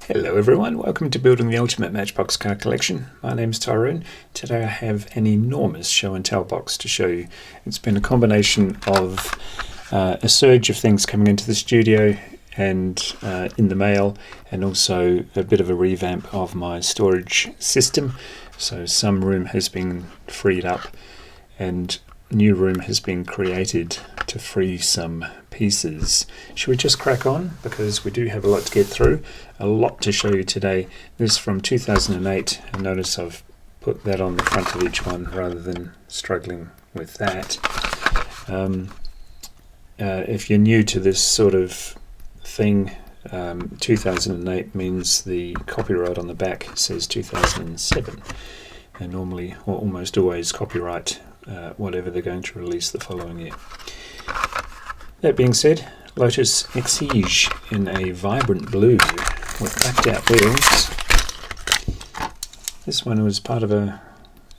Hello everyone, welcome to Building the Ultimate Matchbox Car Collection. My name's Tyrone. Today I have an enormous show and tell box to show you. It's been a combination of a surge of things coming into the studio and in the mail, and also a bit of a revamp of my storage system. So some room has been freed up and new room has been created to free some pieces. Should we just crack on, because we do have a lot to get through, a lot to show you today. This is from 2008, and notice I've put that on the front of each one rather than struggling with that. If you're new to this sort of thing, 2008 means the copyright on the back says 2007, and normally or almost always copyright whatever they're going to release the following year. That being said, Lotus Exige in a vibrant blue with blacked out wheels. This one was part of a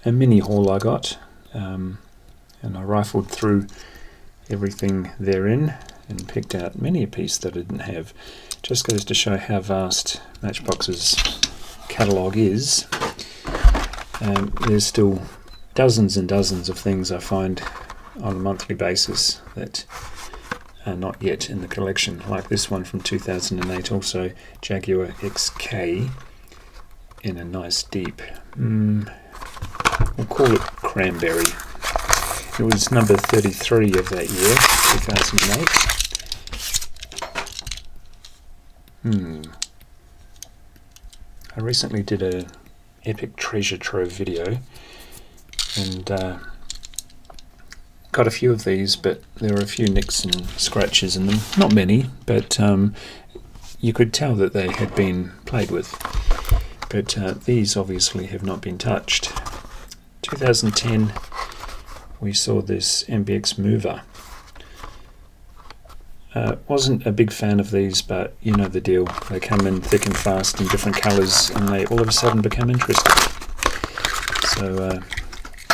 mini haul I got, and I rifled through everything therein and picked out many a piece that I didn't have. Just goes to show how vast Matchbox's catalogue is. There's still dozens and dozens of things I find on a monthly basis that are not yet in the collection, like this one from 2008, also Jaguar XK in a nice deep, we'll call it cranberry. It was number 33 of that year, 2008. I recently did a epic treasure trove video and got a few of these, but there are a few nicks and scratches in them. Not many, but you could tell that they had been played with. But these obviously have not been touched. 2010, we saw this MBX Mover. Wasn't a big fan of these, but you know the deal. They come in thick and fast in different colours, and they all of a sudden become interesting. So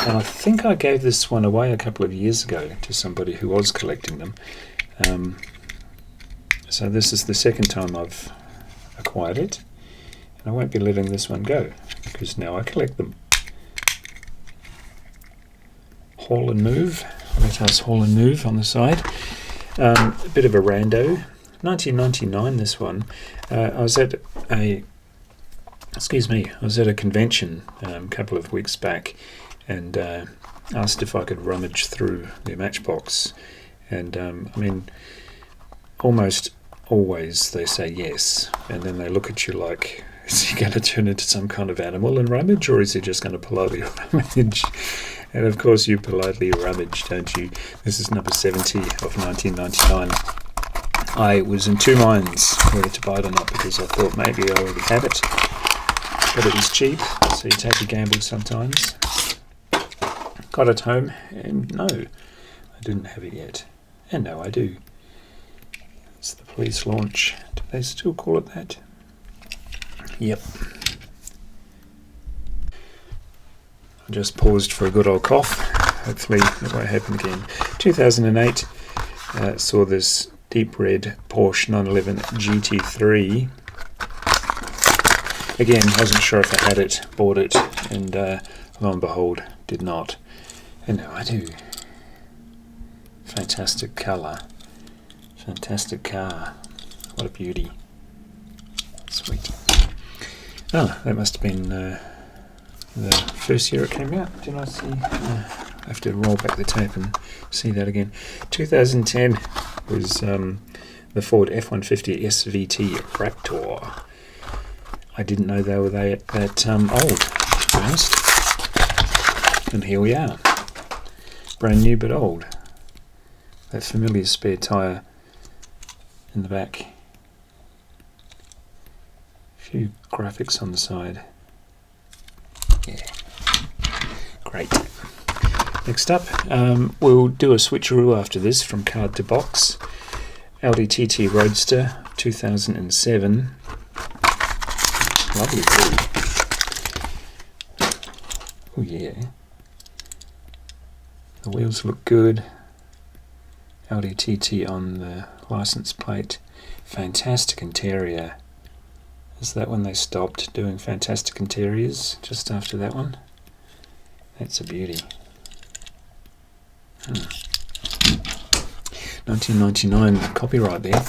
I think I gave this one away a couple of years ago to somebody who was collecting them. So this is the second time I've acquired it, and I won't be letting this one go because now I collect them. Haul and move. Let us haul and move on the side. A bit of a rando. 1999. This one. I was at a convention a couple of weeks back, and asked if I could rummage through the Matchbox, and I mean, almost always they say yes, and then they look at you like, is he going to turn into some kind of animal and rummage, or is he just going to politely rummage? And of course you politely rummage, don't you? This is number 70 of 1999. I was in two minds whether to buy it or not, because I thought maybe I already had it, but it was cheap, so you take a gamble sometimes. Got it home, and no, I didn't have it yet. And now I do. It's the police launch. Do they still call it that? Yep. I just paused for a good old cough. Hopefully it won't happen again. 2008 saw this deep red Porsche 911 GT3. Again, wasn't sure if I had it, bought it, and lo and behold, did not. And now I do. Fantastic colour. Fantastic car. What a beauty. Sweet. Oh, that must have been the first year it came out. Didn't I see? I have to roll back the tape and see that again. 2010 was the Ford F-150 SVT Raptor. I didn't know they were that old, to be honest. And here we are. Brand new but old. That familiar spare tyre in the back. A few graphics on the side. Yeah. Great. Next up, we'll do a switcheroo after this from card to box. Audi TT Roadster 2007. Lovely blue. Oh yeah. The wheels look good. Audi TT on the license plate. Fantastic interior. Is that when they stopped doing Fantastic Interiors? Just after that one? That's a beauty. 1999 copyright there.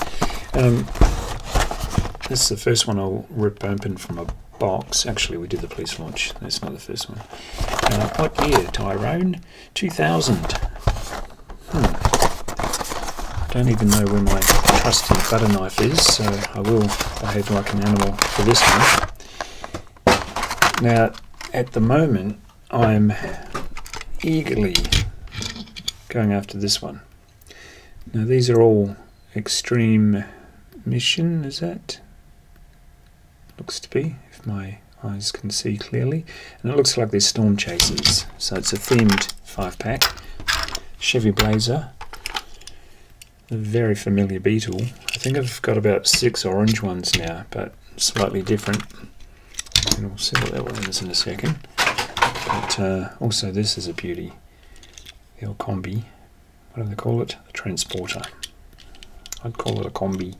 This is the first one I'll rip open from a box. Actually, we did the police launch. That's not the first one. What year, Tyrone? 2000. Don't even know where my trusty butter knife is, so I will behave like an animal for this one. Now, at the moment, I'm eagerly going after this one. Now, these are all Extreme Mission, is that? Looks to be, if my eyes can see clearly. And it looks like they're Storm Chasers, so it's a themed 5-pack. Chevy Blazer. A very familiar Beetle. I think I've got about 6 orange ones now, but slightly different. And we'll see what that one is in a second. But also this is a beauty. The old combi. What do they call it? The transporter. I'd call it a combi.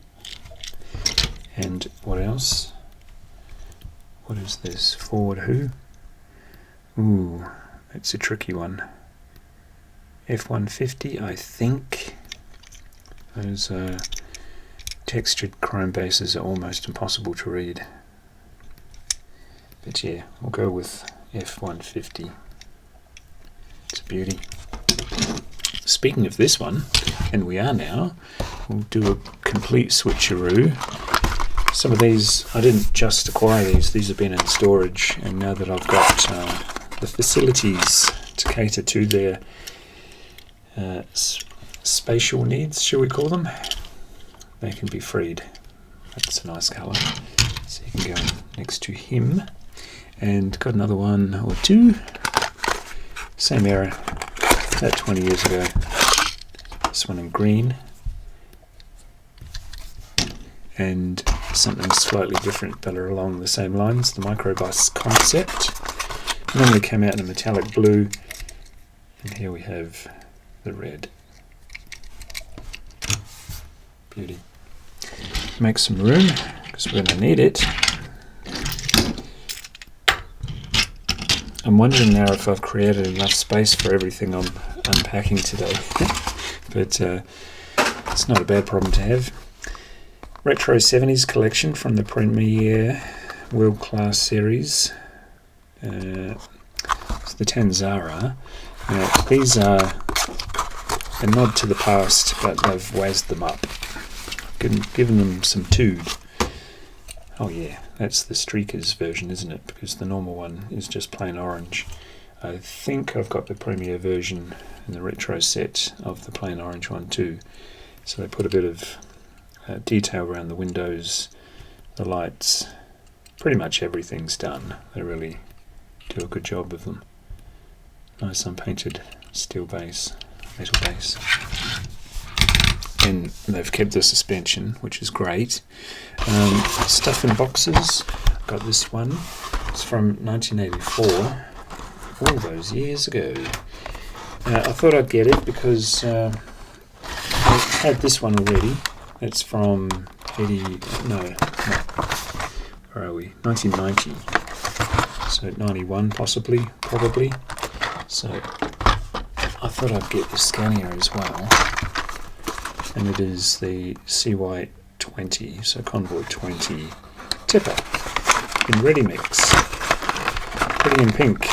And what else? What is this? Ford who? Ooh, that's a tricky one. F-150, I think. Those textured chrome bases are almost impossible to read. But yeah, we'll go with F-150. It's a beauty. Speaking of this one, and we are now, we'll do a complete switcheroo. Some of these, I didn't just acquire these have been in storage, and now that I've got the facilities to cater to their spatial needs, shall we call them, they can be freed. That's a nice colour, so you can go next to him. And got another one or two, same era, about 20 years ago. This one in green, and something slightly different but are along the same lines, the Microbus concept. Normally came out in a metallic blue, and here we have the red. Beauty. Make some room, because we're going to need it. I'm wondering now if I've created enough space for everything I'm unpacking today. But it's not a bad problem to have. Retro 70s collection from the Premier World Class series. It's the Tanzara. Now, these are a nod to the past, but they've wazzed them up. Given them some tood. Oh yeah, that's the Streakers version, isn't it? Because the normal one is just plain orange. I think I've got the Premier version in the retro set of the plain orange one too. So they put a bit of detail around the windows, the lights, pretty much everything's done. They really do a good job of them. Nice unpainted steel base, metal base. And they've kept the suspension, which is great. Stuff in boxes. Got this one. It's from 1984, all those years ago. I thought I'd get it because I had this one already. It's from 1990. So 91 possibly, probably. So I thought I'd get the Scania as well. And it is the CY20, so Convoy 20 tipper in ready mix. Pretty in pink.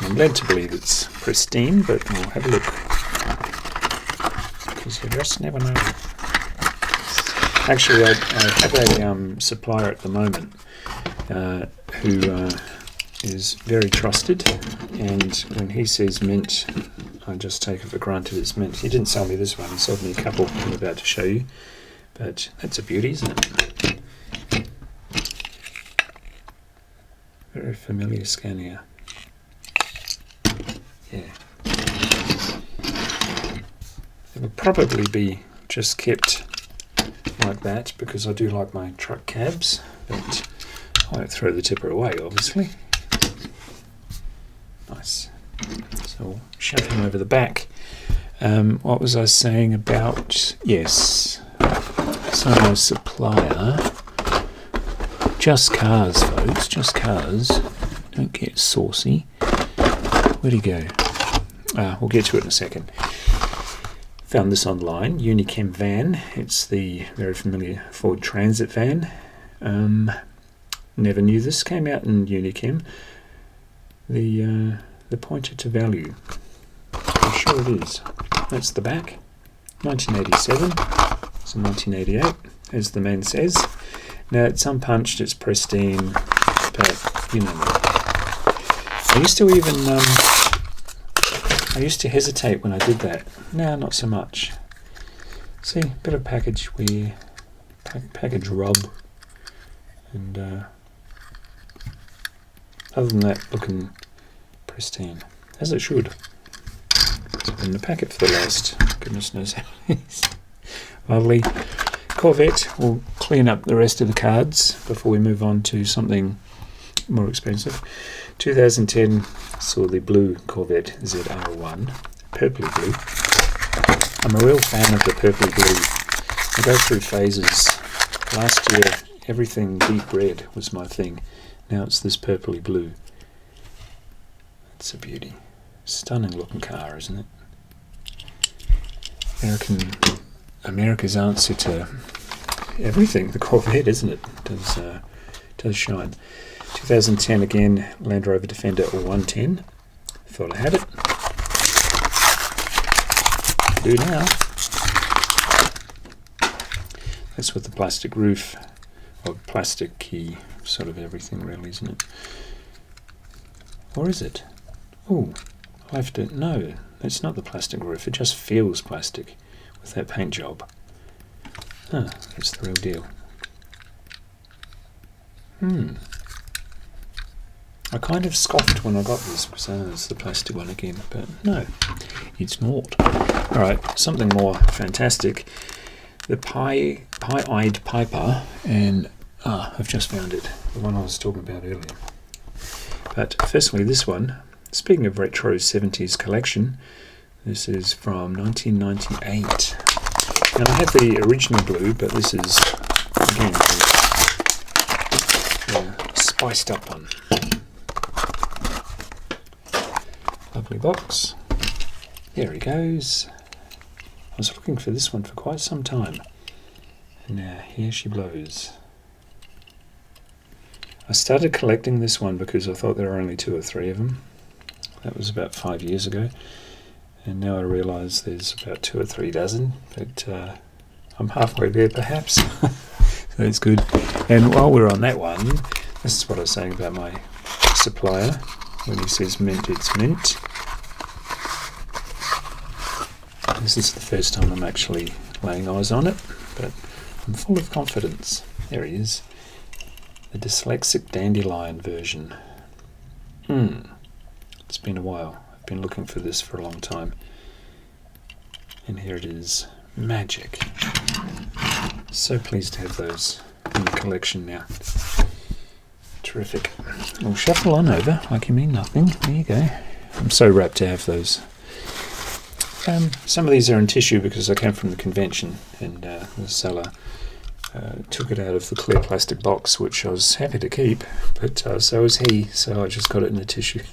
I'm led to believe it's pristine, but we'll have a look. Because you just never know. Actually, I have a supplier at the moment who is very trusted, and when he says mint, I just take it for granted it's mint. He didn't sell me this one, he sold me a couple I'm about to show you, but that's a beauty, isn't it? Very familiar Scania. Yeah. It will probably be just kept like that because I do like my truck cabs, but I won't throw the tipper away, obviously. Nice. So we'll shove him over the back. What was I saying about? Yes. So my supplier, Just Cars, folks, Just Cars. Don't get saucy. Where'd he go? We'll get to it in a second. Found this online, Unichem van. It's the very familiar Ford Transit van. Never knew this. Came out in Unichem. The pointer to value. I'm sure it is. That's the back. 1987. So 1988, as the man says. Now it's unpunched, it's pristine, but you know. I used to hesitate when I did that. Now not so much. See, bit of package wear, package rub, and other than that, looking pristine, as it should. It's been in the packet for the last goodness knows how many years. Lovely. Corvette. We'll clean up the rest of the cards before we move on to something more expensive. 2010 saw the blue Corvette ZR1, purpley blue. I'm a real fan of the purpley blue. I go through phases. Last year, everything deep red was my thing. Now it's this purpley blue. It's a beauty. Stunning looking car, isn't it? America's answer to everything, the Corvette, isn't it? Does shine. 2010 again, Land Rover Defender 110. Thought I had it. Do now. That's with the plastic roof, or plastic key, sort of everything really, isn't it? Or is it? Oh, I have to, no, it's not the plastic roof, it just feels plastic with that paint job. Ah, it's the real deal. I kind of scoffed when I got this because it's the plastic one again, but no, it's not. Alright, something more fantastic. The Pie-Eyed Piper, and I've just found it, the one I was talking about earlier. But firstly, this one, speaking of retro 70s collection, this is from 1998. And I had the original blue, but this is, again, the spiced up one. Lovely box. There he goes. I was looking for this one for quite some time. And now, here she blows. I started collecting this one because I thought there were only 2 or 3 of them. That was about 5 years ago. And now I realise there's about 2 or 3 dozen, but I'm halfway there perhaps. So that's good. And while we're on that one, this is what I was saying about my supplier. When he says mint, it's mint. This is the first time I'm actually laying eyes on it, but I'm full of confidence. There he is. The dyslexic dandelion version. It's been a while. I've been looking for this for a long time. And here it is. Magic. So pleased to have those in the collection now. Terrific. We'll shuffle on over like you mean nothing. There you go. I'm so rapt to have those. Some of these are in tissue because I came from the convention, and the seller took it out of the clear plastic box, which I was happy to keep, but so was he, so I just got it in a tissue.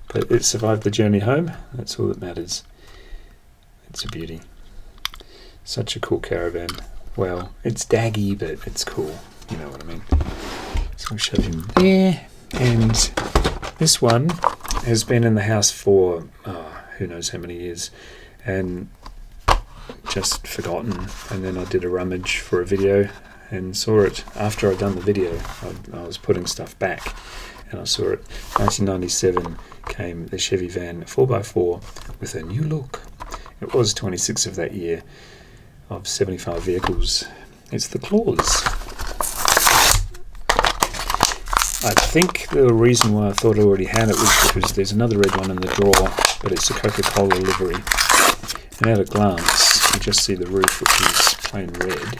But it survived the journey home. That's all that matters. It's a beauty. Such a cool caravan. Well, it's daggy, but it's cool. You know what I mean. So I'll shove him there. And this one has been in the house for who knows how many years, and just forgotten. And then I did a rummage for a video and saw it after I'd done the video. I was putting stuff back, and I saw it. 1997 came the Chevy van 4x4 with a new look. It was 26 of that year of 75 vehicles. It's the Claws. I think the reason why I thought I already had it was because there's another red one in the drawer, but it's a Coca-Cola livery. And at a glance, you just see the roof, which is plain red.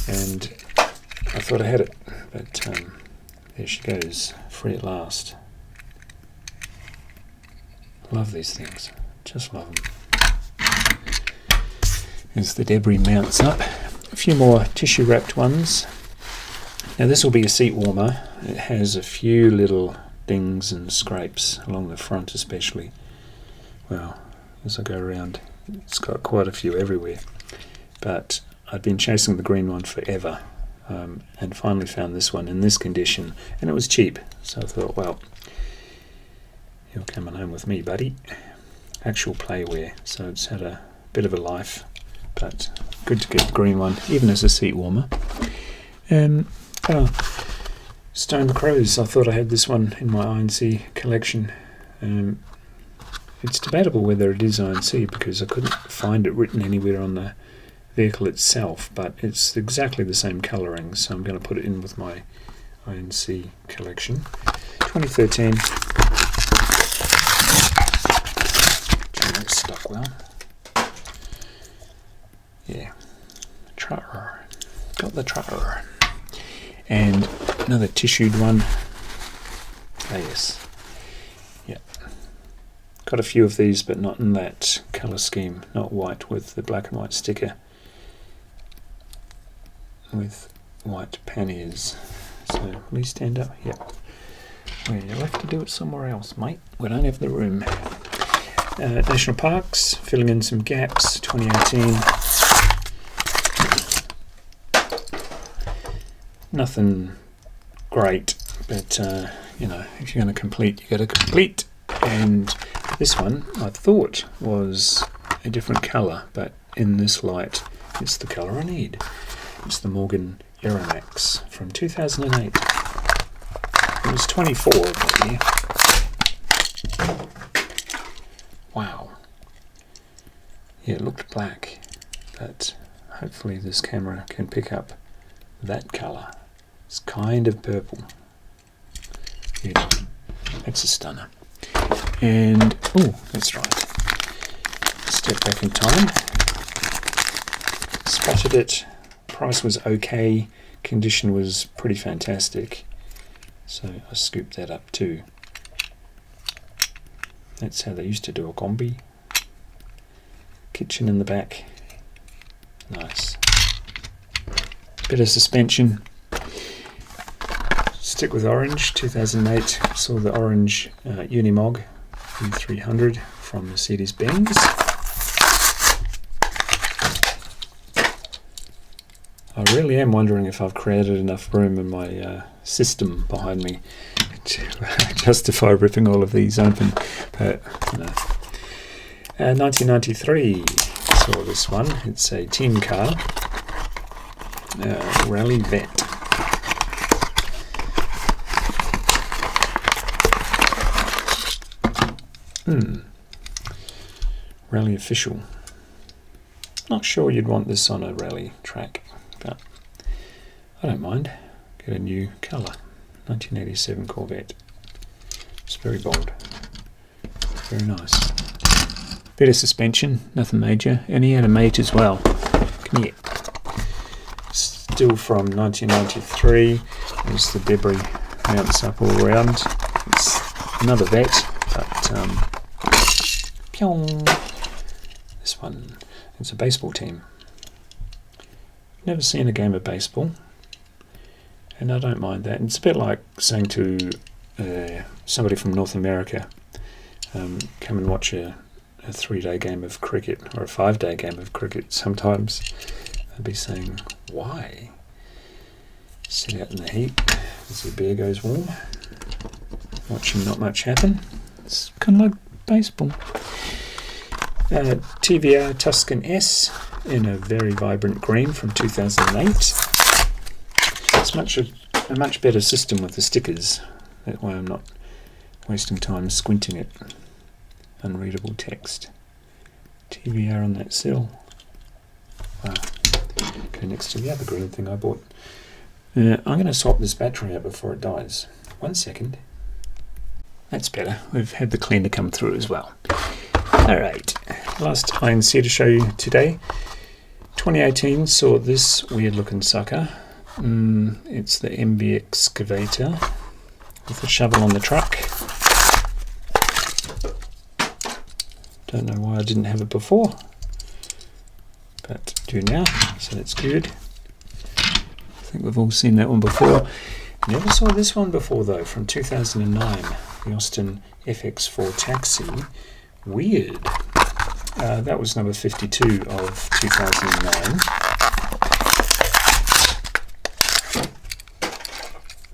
And I thought I had it, but there she goes, free at last. Love these things, just love them. as the debris mounts up. A few more tissue wrapped ones. Now this will be a seat warmer. It has a few little dings and scrapes along the front especially. Well, as I go around, it's got quite a few everywhere. But I'd been chasing the green one forever, and finally found this one in this condition, and it was cheap. So I thought, well, you're coming home with me, buddy. Actual playware, so it's had a bit of a life, but good to get the green one, even as a seat warmer. Stone Crows, I thought I had this one in my INC collection. It's debatable whether it is INC because I couldn't find it written anywhere on the vehicle itself, but it's exactly the same colouring, so I'm going to put it in with my INC collection. 2013. It's stuck well. Yeah. Trotter. Got the trotter. And another tissued one. Oh yes. Yeah. Got a few of these, but not in that colour scheme. Not white with the black and white sticker. With white panniers. So will you stand up? Yep. Well, you'll have to do it somewhere else, mate. We don't have the room. National Parks, filling in some gaps, 2018. Nothing great, but you know, if you're going to complete, you got to complete. And this one I thought was a different colour, but in this light, it's the colour I need. It's the Morgan Aeromax from 2008. It was 24 of that year. Wow. Yeah, it looked black, but hopefully this camera can pick up that colour. It's kind of purple. Yeah, that's a stunner. And, oh, that's right. Step back in time. Spotted it. Price was okay. Condition was pretty fantastic. So I scooped that up too. That's how they used to do a combi. Kitchen in the back. Nice. Bit of suspension. Stick with orange. 2008. Saw the orange Unimog U300 from Mercedes-Benz. I really am wondering if I've created enough room in my system behind me to justify ripping all of these open, but no. 1993, saw this one. It's a team car, Rally Vet. Rally Official. Not sure you'd want this on a rally track, but I don't mind. Get a new colour. 1987 Corvette. It's very bold. Very nice. Bit of suspension, nothing major. And he had a mate as well. Come here. Still from 1993. There's the debris mounts up all around. It's another vet, but this one, it's a baseball team. Never seen a game of baseball, and I don't mind that. It's a bit like saying to somebody from North America, come and watch a 3-day game of cricket or a 5-day game of cricket. Sometimes I'd be saying, why? Sit out in the heat as the beer goes warm, watching not much happen. It's kind of like baseball. TVR Tuscan S in a very vibrant green from 2008. It's a much better system with the stickers. That way I'm not wasting time squinting at unreadable text. TVR on that sill. Wow. Okay, next to the other green thing I bought. I'm going to swap this battery out before it dies. 1 second. That's better. We've had the cleaner come through as well. Alright, last INC to show you today. 2018 saw this weird looking sucker. It's the MV excavator with a shovel on the truck. Don't know why I didn't have it before, but do now, so that's good. I think we've all seen that one before. Never saw this one before though, from 2009, the Austin FX4 Taxi. Weird. That was number 52 of 2009.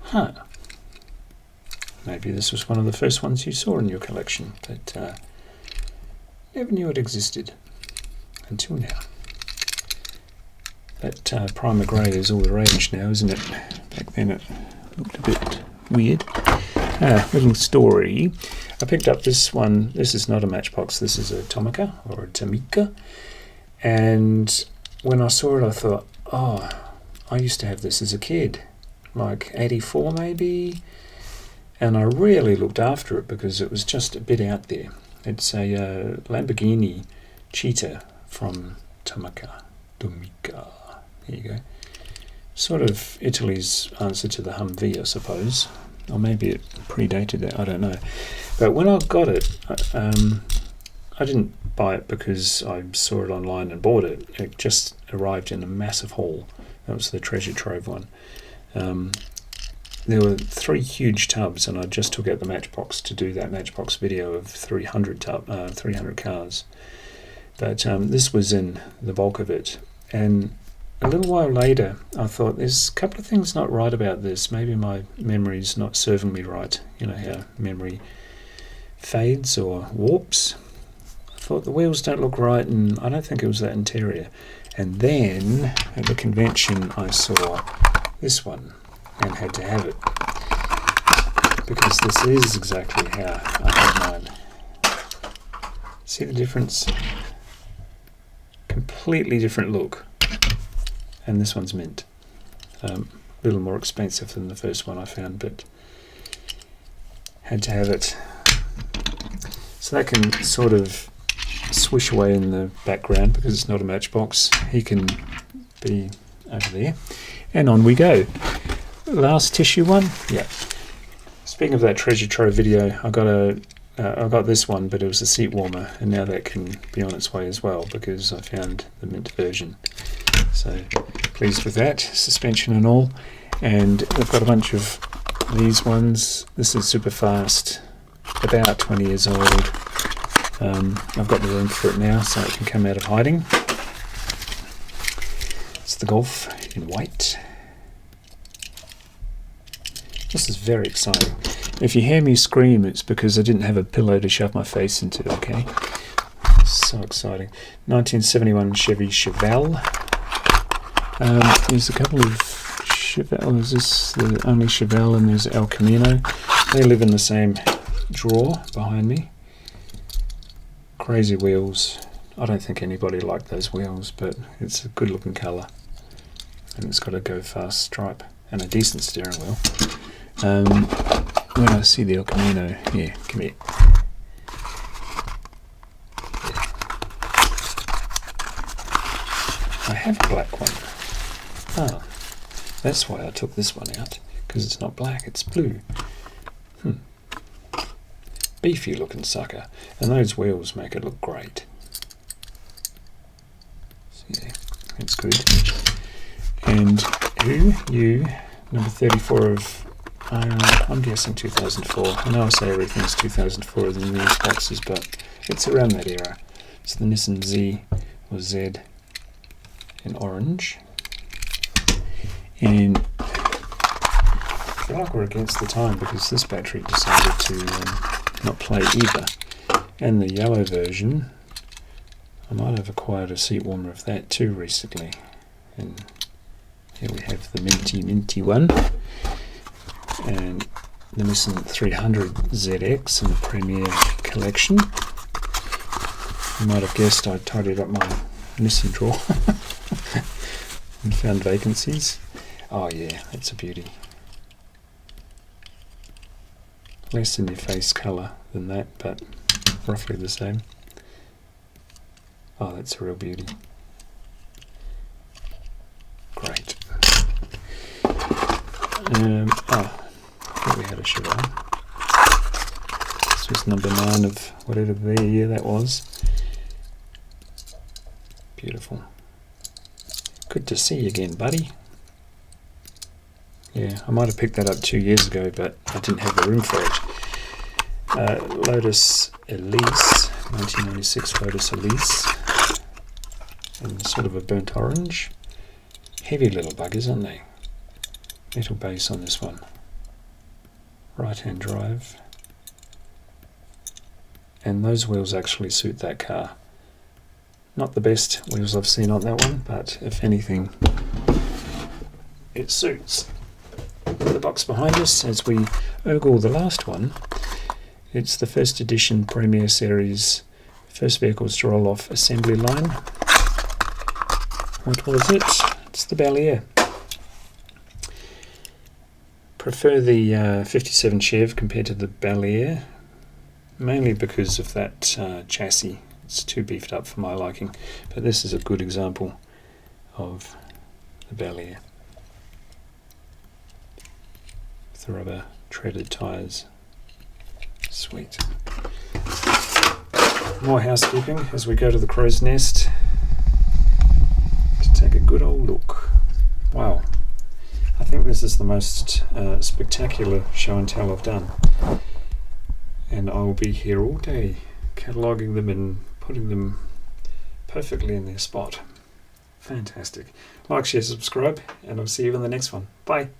Huh. Maybe this was one of the first ones you saw in your collection, but never knew it existed until now. That primer grey is all the rage now, isn't it? Back then it looked a bit weird. Little story. I picked up this one. This is not a Matchbox. This is a Tomica or a Tomica. And when I saw it, I thought, oh, I used to have this as a kid, like 84 maybe. And I really looked after it because it was just a bit out there. It's a Lamborghini Cheetah from Tomica. There you go. Sort of Italy's answer to the Humvee, I suppose. Or maybe it predated that, I don't know. But when I got it, I didn't buy it because I saw it online and bought it. It just arrived in a massive haul. That was the Treasure Trove one. There were 3 huge tubs, and I just took out the Matchbox to do that Matchbox video of 300 cars. But this was in the bulk of it. And a little while later, I thought, there's a couple of things not right about this. Maybe my memory's not serving me right. You know how memory fades or warps. I thought the wheels don't look right, and I don't think it was that interior. And then, at the convention, I saw this one and had to have it. Because this is exactly how I had mine. See the difference? Completely different look. And this one's mint. A little more expensive than the first one I found, but had to have it. So that can sort of swish away in the background because it's not a Matchbox. He can be over there. And on we go. Last tissue one. Yeah. Speaking of that Treasure Trove video, I got this one, but it was a seat warmer, and now that can be on its way as well because I found the mint version. So pleased with that, suspension and all. And I've got a bunch of these ones. This is super fast, about 20 years old. I've got the room for it now, so it can come out of hiding. It's the Golf in white. This is very exciting. If you hear me scream, it's because I didn't have a pillow to shove my face into, okay? So exciting. 1971 Chevy Chevelle. There's a couple of Chevelle. Is this the only Chevelle? And there's El Camino. They live in the same drawer behind me. Crazy wheels. I don't think anybody liked those wheels, but it's a good looking colour. And it's got a go fast stripe and a decent steering wheel. When I see the El Camino, yeah, come here. I have a black one. Oh, that's why I took this one out, because it's not black, it's blue. Beefy looking sucker, and those wheels make it look great. So yeah, that's good. And you, number 34 of, I'm guessing 2004. I know I say everything's 2004 in these boxes, but it's around that era. It's the Nissan Z or Z in orange. And I feel like we're against the time because this battery decided to not play either. And the yellow version, I might have acquired a seat warmer of that too recently. And here we have the minty one. And the Nissan 300ZX in the Premier collection. You might have guessed I tidied up my Nissan drawer and found vacancies. Oh yeah, that's a beauty. Less in your face colour than that, but roughly the same. Oh, that's a real beauty. Great. I thought we had a Chevelle. This was number 9 of whatever the year that was. Beautiful. Good to see you again, buddy. Yeah, I might have picked that up 2 years ago, but I didn't have the room for it. Lotus Elise, 1996 Lotus Elise. And sort of a burnt orange. Heavy little buggers, aren't they? Metal base on this one. Right-hand drive. And those wheels actually suit that car. Not the best wheels I've seen on that one, but if anything, it suits. The box behind us, as we ogle the last one, it's the first edition Premier Series first vehicles to roll off assembly line. What was it? It's the Bel Air. Prefer the 57 Chev compared to the Bel Air, mainly because of that chassis. It's too beefed up for my liking, but this is a good example of the Bel Air. With the rubber treaded tyres. Sweet. More housekeeping as we go to the crow's nest to take a good old look. Wow, I think this is the most spectacular show and tell I've done, and I'll be here all day cataloguing them and putting them perfectly in their spot. Fantastic. Like, share, subscribe, and I'll see you in the next one. Bye.